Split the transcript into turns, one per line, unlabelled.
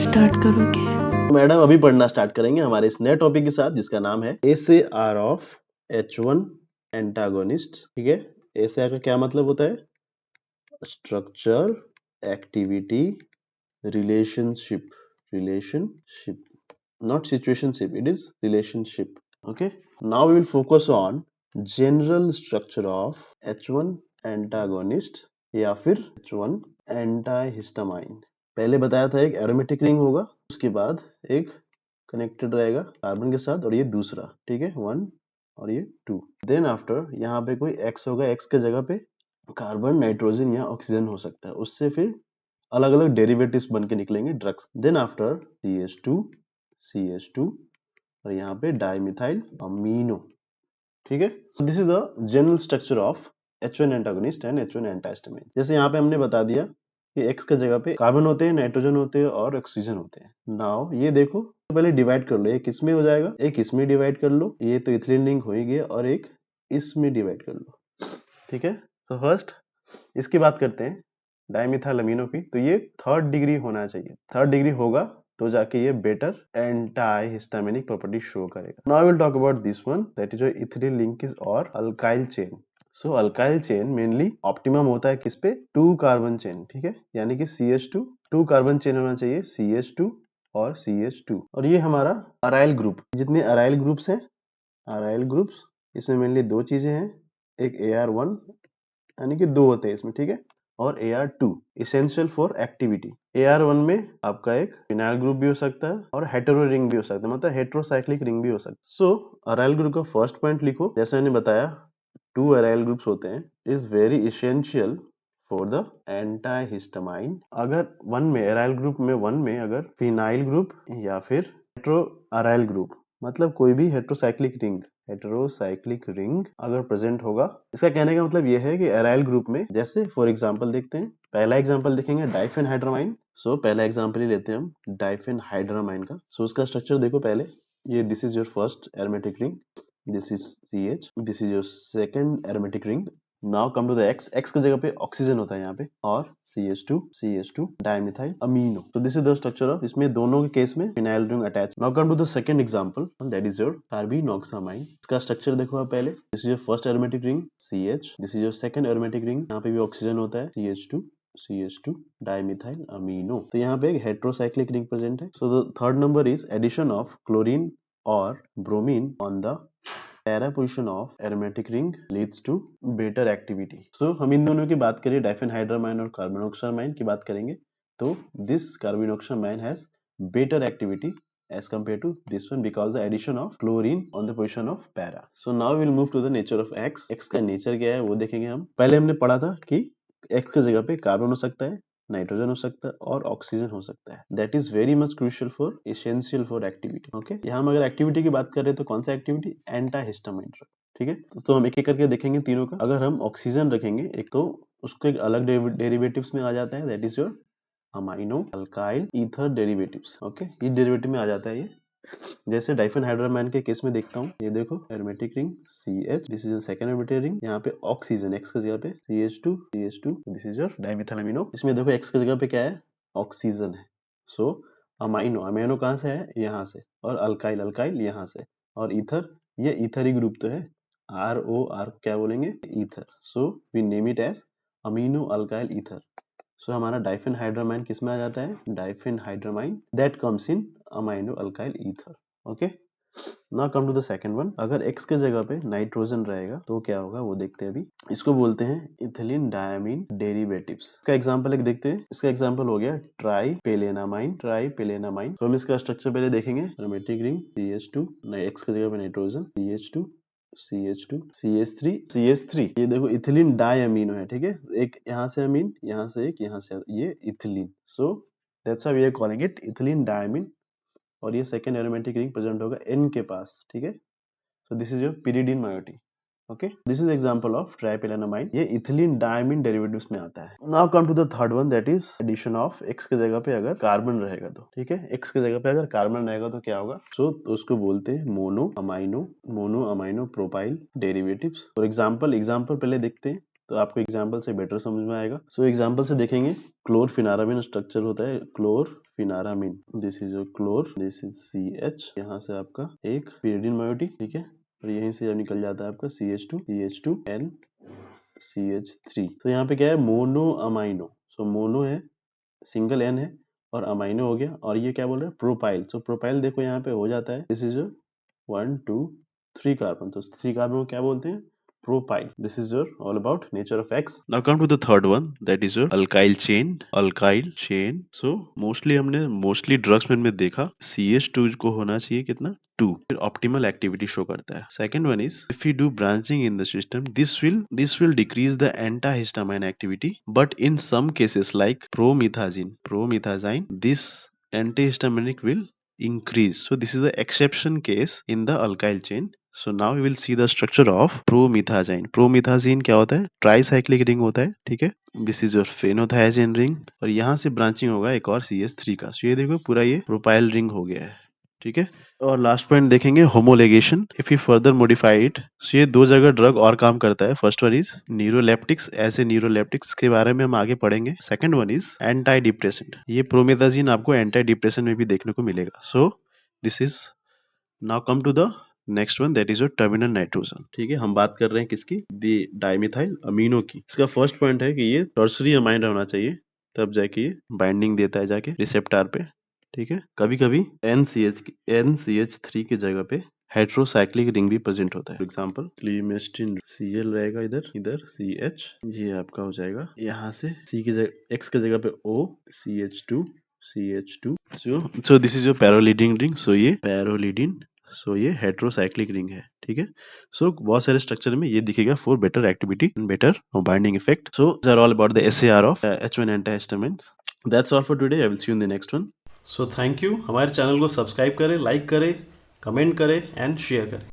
Start करोगे?
Madam अभी पढ़ना स्टार्ट करेंगे हमारे इस नए टॉपिक के साथ जिसका नाम है ACR ऑफ H1 एंटागोनिस्ट। ठीक है, ACR का क्या मतलब होता है? Structure, activity, relationship, not situationship, it is relationship. Okay, now we will focus on general structure of H1 antagonist या फिर H1 antihistamine। पहले बताया था एक एरोमेटिक रिंग होगा, उसके बाद एक कनेक्टेड रहेगा कार्बन के साथ और ये दूसरा, ठीक है, 1 और ये 2। देन आफ्टर यहाँ पे कोई X होगा, X के जगह पे कार्बन, नाइट्रोजन या ऑक्सीजन हो सकता है, उससे फिर अलग अलग डेरिवेटिव्स बन के निकलेंगे ड्रग्स। देन आफ्टर CH2 और यहाँ पे डाइमिथाइल अमीनो। ठीक है, this is the general structure of H1 antagonist and H1 एंटाहिस्टामाइन। जैसे यहाँ पे हमने बता दिया कि X के जगह पे कार्बन होते हैं, नाइट्रोजन होते हैं और ऑक्सीजन होते हैं। नाउ ये देखो, पहले डिवाइड कर लो, एक इसमें हो जाएगा, एक इसमें डिवाइड कर लो, ये तो इथिलीन रिंग हो ही गया, और एक इसमें डिवाइड कर लो। ठीक है, तो फर्स्ट इसकी बात करते हैं डाइमिथाइल अमीनो की। तो ये 3rd डिग्री होना चाहिए, 3rd डिग्री होगा तो जाके ये better anti histaminic property show करेगा। Now will talk about this one, that is your ethylene linkage और alkyl chain. So alkyl chain mainly optimum होता है किस पे? 2 कार्बन चेन। ठीक है, यानी कि CH2 2 कार्बन चेन होना चाहिए, CH2 और CH2। और ये हमारा अराइल ग्रुप, जितने अराइल ग्रुप्स हैं, अराइल ग्रुप्स, इसमें मेनली 2 चीजें हैं, एक AR1 यानी कि 2 होते हैं इसमें, ठीक है, और AR2 essential for activity. AR1 में आपका एक फिनाइल ग्रुप भी हो सकता है और हेटेरो रिंग भी हो सकता है, मतलब हेटेरोसाइक्लिक रिंग भी हो सकता है। सो अराइल ग्रुप का फर्स्ट पॉइंट लिखो, जैसे मैंने बताया 2 अराइल ग्रुप्स होते हैं, is very essential for the antihistamine. अगर वन में अराइल ग्रुप में अगर फिनाइल ग्रुप या फिर हेटेरो अराइल ग्रुप, मतलब कोई भी हेटेरोसाइक्लिक रिंग अगर प्रेजेंट होगा, इसका कहने का मतलब यह है कि अराइल ग्रुप में, जैसे फॉर एग्जांपल देखते हैं, पहला एग्जांपल देखेंगे डाइफेनहाइड्रामाइन। सो पहला एग्जांपल ही लेते हैं हम डाइफेनहाइड्रामाइन का। सो उसका स्ट्रक्चर देखो पहले, ये this is your first aromatic ring, this is CH, this is your second aromatic ring. Now come to the X की जगह पे ऑक्सीजन होता है यहाँ पे, और CH2 डाइमिथाइल अमीनो। तो this is the structure of, इसमें दोनों के केस में phenyl ring attach. Now come to the second example, that is your carbinoxamine. इसका स्ट्रक्चर देखो आप पहले, this is your first aromatic ring CH, this is your second aromatic ring, यहाँ पे भी ऑक्सीजन होता है, CH2 डाइमिथाइल अमीनो। तो यहाँ पे एक हेटेरोसाइक्लिक रिंग प्रेजेंट है। So the third number is addition of chlorine और bromine on the para position of aromatic ring leads to better activity. So हम इन दोनों की बात करें, डाइफेनहाइड्रामाइन और कार्बोनोक्सामाइन की बात करेंगे, तो this carbinoxamine has better activity as compared to this one because the addition of chlorine on the position of para. So now we will move to the nature of X. X का nature क्या है वो देखेंगे हम। पहले हमने पढ़ा था कि X की जगह पे कार्बन हो सकता है, नाइट्रोजन हो सकता है और ऑक्सीजन हो सकता है। That is very much crucial for essential for activity. Okay, यहाँ हम अगर एक्टिविटी की बात कर रहे हैं तो कौन सा एक्टिविटी? एंटाहिस्टामाइन ड्रग। ठीक है, तो हम एक एक करके देखेंगे तीनों का। अगर हम ऑक्सीजन रखेंगे एक, तो उसको एक अलग डेरिवेटिव्स में आ जाता है, that is your amino alkyl ether derivatives. Okay, इस डेरिवेटिव में आ जाता है ये। जैसे डाइफेनहाइड्रामाइन के केस में देखता हूँ, ये देखो aromatic ring CH, this is second aromatic ring, यहाँ पे ऑक्सीजन X की जगह पे CH2, this is your dimethyl amino. इसमें देखो X की जगह पे क्या है? ऑक्सीजन है। सो अमाइनो कहाँ से है? यहाँ से, और अल्काइल यहाँ से, और ईथर, ये ईथर ही ग्रुप तो है, ROR क्या बोलेंगे? Ether. So we name it as amino alkyl ether. So हमारा डाइफेनहाइड्रामाइन किस में आ जाता है? Diphenhydramine that comes in amino alkyl ether. Okay, now come to the second one. अगर X के जगह पे नाइट्रोजन रहेगा तो क्या होगा वो देखते हैं अभी। इसको बोलते हैं इथिलीन डायमीन डेरिवेटिव्स। इसका एग्जांपल एक देखते हैं। इसका एग्जांपल हो गया ट्राइपेलेनामाइन। तो हम इसका स्ट्रक्चर पहले देखेंगे। एरोमेटिक रिंग CH2, X की जगह पे नाइट्रोजन CH2 CH3। ये देखो इथिलीन डायमीनो है, ठीक है, एक यहाँ से अमीन, यहाँ से एक, यहाँ से ये ethylene. So that's why we are calling it ethylene diamine. और ये सेकेंड एरोमेटिक रिंग प्रेजेंट होगा N के पास, ठीक है। So this is your pyridine moiety. Okay, this is example of tripelennamine, ये इथिलीन डायमीन डेरिवेटिव्स में आता है। Now come to the third one, that is addition of X की जगह पे अगर कार्बन रहेगा तो, ठीक है, X की जगह पे अगर कार्बन रहेगा तो क्या होगा? सो तो उसको बोलते हैं mono amino propyl derivatives. For example पहले देखते हैं। तो आपको एग्जाम्पल से बेटर समझ में आएगा। सो एग्जाम्पल से देखेंगे, क्लोरफिनारामिन स्ट्रक्चर होता है, chlorpheniramine, this is chlor, this is CH, यहाँ से आपका एक pyridine moiety, ठीक है, और यहीं से निकल जाता है आपका CH2N CH3। तो यहाँ पे क्या है, मोनो अमाइनो, सो मोनो है, सिंगल N है, और अमाइनो हो गया, और ये क्या बोल रहे हैं, प्रोपाइल। सो प्रोपाइल देखो यहाँ पे हो जाता है, दिस इज 1 2 3 कार्बन, तो 3 कार्बन को क्या बोलते हैं, propyl. This is your all about nature of X। Now come to the third one, that is your alkyl chain. Alkyl chain, so mostly drugs में देखा CH2 को होना चाहिए कितना, 2, फिर ऑप्टिमल एक्टिविटी शो करता है। Second one is if you do branching in the system, this will decrease the antihistamine activity, but in some cases like promethazine, this antihistaminic will increase. So this is the exception case in the alkyl chain. So now we will see the structure of promethazine. Promethazine क्या होता है, tricyclic ring होता है, ठीक है। This is your फेनोथायाजिन ring, और यहाँ से ब्रांचिंग होगा एक और CH3 का। So ये देखो पूरा ये प्रोपाइल रिंग हो गया है, ठीक है। और लास्ट पॉइंट देखेंगे, homologation. If you further modify it, so ये 2 जगह ड्रग और काम करता है। फर्स्ट वन इज न्यूरोलेप्टिक्स, ऐसे न्यूरोलेप्टिक्स के बारे में हम आगे पढ़ेंगे। Second one is anti depressant, ये प्रोमेथाजिन आपको एंटी डिप्रेसेंट में भी देखने को मिलेगा। So this is, now come to the next one, that is your terminal nitrogen, ठीक है। हम बात कर रहे हैं किसकी, दी डाइमिथाइल अमीनो की। इसका फर्स्ट पॉइंट है कि ये टर्सरी अमाइन होना चाहिए, तब जाके ये बाइंडिंग देता है जाके रिसेप्टर पे, ठीक है। कभी कभी NCH3 की जगह पे हेट्रोसाइक्लिक रिंग भी प्रेजेंट होता है। फॉर एग्जाम्पल क्लीमेस्टिन, Cl रहेगा इधर CH, ये आपका हो जाएगा यहाँ से C की जगह, X की जगह पे O, CH2 so this is your pyrrolidine ring. So ये पैरोलिडिन, सो ये हेट्रोसाइक्लिक रिंग है, ठीक है। सो बहुत सारे स्ट्रक्चर में ये दिखेगा for better activity and better binding effect. So these are all about the SAR of H1 antihistamines. That's all for today, I will see you in the next one. So thank you, हमारे channel को subscribe करें, like करें, comment करें and share करें।